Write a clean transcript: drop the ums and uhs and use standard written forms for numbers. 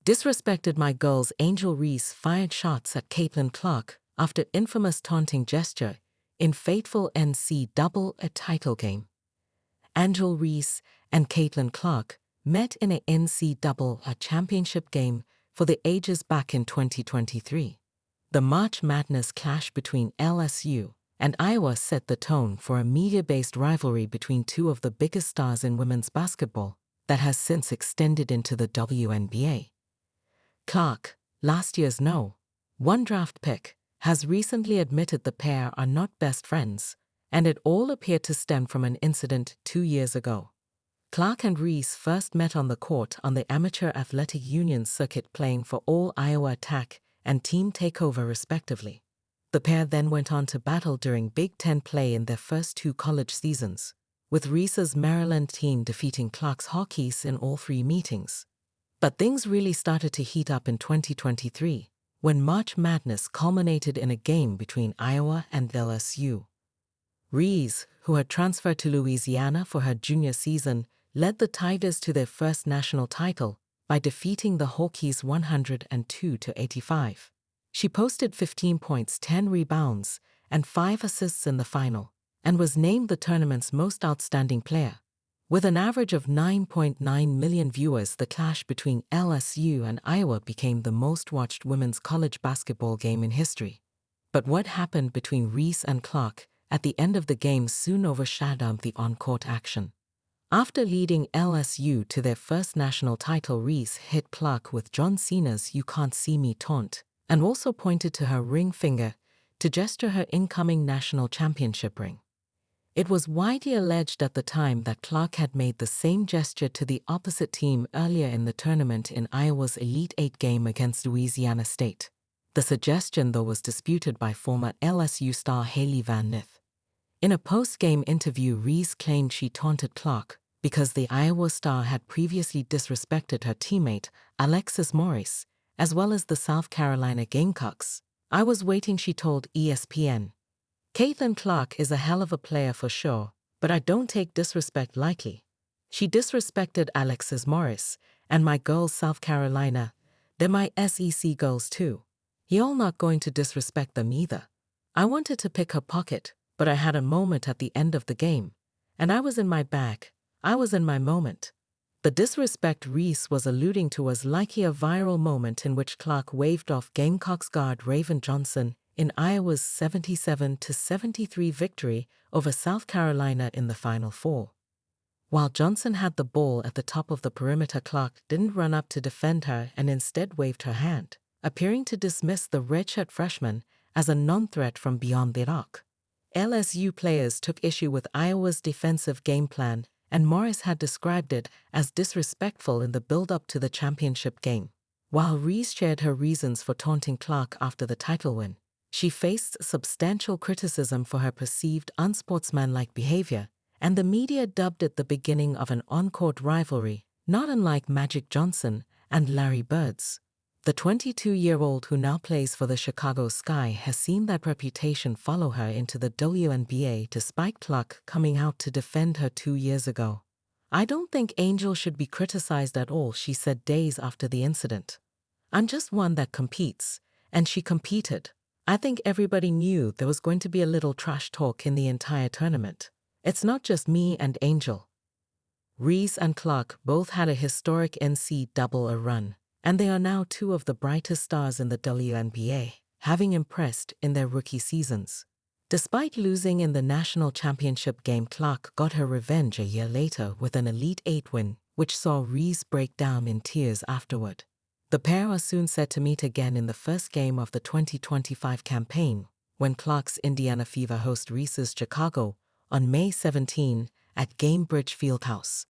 Disrespected my girls. Angel Reese fired shots at Caitlin Clark after infamous taunting gesture in fateful NCAA title game. Angel Reese and Caitlin Clark met in a NCAA championship game for the ages back in 2023. The March Madness clash between LSU and Iowa set the tone for a media-based rivalry between two of the biggest stars in women's basketball that has since extended into the WNBA. Clark, last year's No. 1 draft pick, has recently admitted the pair are not best friends, and it all appeared to stem from an incident 2 years ago. Clark and Reese first met on the court on the Amateur Athletic Union circuit playing for All Iowa Attack and Team Takeover respectively. The pair then went on to battle during Big Ten play in their first 2 college seasons, with Reese's Maryland team defeating Clark's Hawkeyes in all 3 meetings. But things really started to heat up in 2023, when March Madness culminated in a game between Iowa and LSU. Reese, who had transferred to Louisiana for her junior season, led the Tigers to their first national title by defeating the Hawkeyes 102-85. She posted 15 points, 10 rebounds, and 5 assists in the final, and was named the tournament's most outstanding player. With an average of 9.9 million viewers, the clash between LSU and Iowa became the most-watched women's college basketball game in history. But what happened between Reese and Clark at the end of the game soon overshadowed the on-court action. After leading LSU to their first national title, Reese hit Clark with John Cena's "You Can't See Me" taunt, and also pointed to her ring finger to gesture her incoming national championship ring. It was widely alleged at the time that Clark had made the same gesture to the opposite team earlier in the tournament in Iowa's Elite Eight game against Louisiana State. The suggestion, though, was disputed by former LSU star Hailey Van Nith. In a post-game interview, Reese claimed she taunted Clark because the Iowa star had previously disrespected her teammate, Alexis Morris, as well as the South Carolina Gamecocks. "I was waiting," she told ESPN. "Caitlin Clark is a hell of a player for sure, but I don't take disrespect lightly. She disrespected Alexis Morris, and my girls South Carolina. They're my SEC girls too. Y'all not going to disrespect them either. I wanted to pick her pocket, but I had a moment at the end of the game, and I was in my bag. I was in my moment." The disrespect Reese was alluding to was likely a viral moment in which Clark waved off Gamecocks guard Raven Johnson in Iowa's 77-73 victory over South Carolina in the Final Four. While Johnson had the ball at the top of the perimeter, Clark didn't run up to defend her and instead waved her hand, appearing to dismiss the redshirt freshman as a non-threat from beyond the arc. LSU players took issue with Iowa's defensive game plan, and Morris had described it as disrespectful in the build-up to the championship game. While Reese shared her reasons for taunting Clark after the title win, she faced substantial criticism for her perceived unsportsmanlike behavior, and the media dubbed it the beginning of an on-court rivalry, not unlike Magic Johnson and Larry Bird's. The 22-year-old, who now plays for the Chicago Sky, has seen that reputation follow her into the WNBA despite Clark coming out to defend her 2 years ago. "I don't think Angel should be criticized at all," she said days after the incident. "I'm just one that competes, and she competed. I think everybody knew there was going to be a little trash talk in the entire tournament. It's not just me and Angel." Reese and Clark both had a historic NCAA run, and they are now two of the brightest stars in the WNBA, having impressed in their rookie seasons. Despite losing in the national championship game, Clark got her revenge a year later with an Elite Eight win, which saw Reese break down in tears afterward. The pair are soon set to meet again in the first game of the 2025 campaign, when Clark's Indiana Fever host Reese's Chicago on May 17 at Gainbridge Fieldhouse.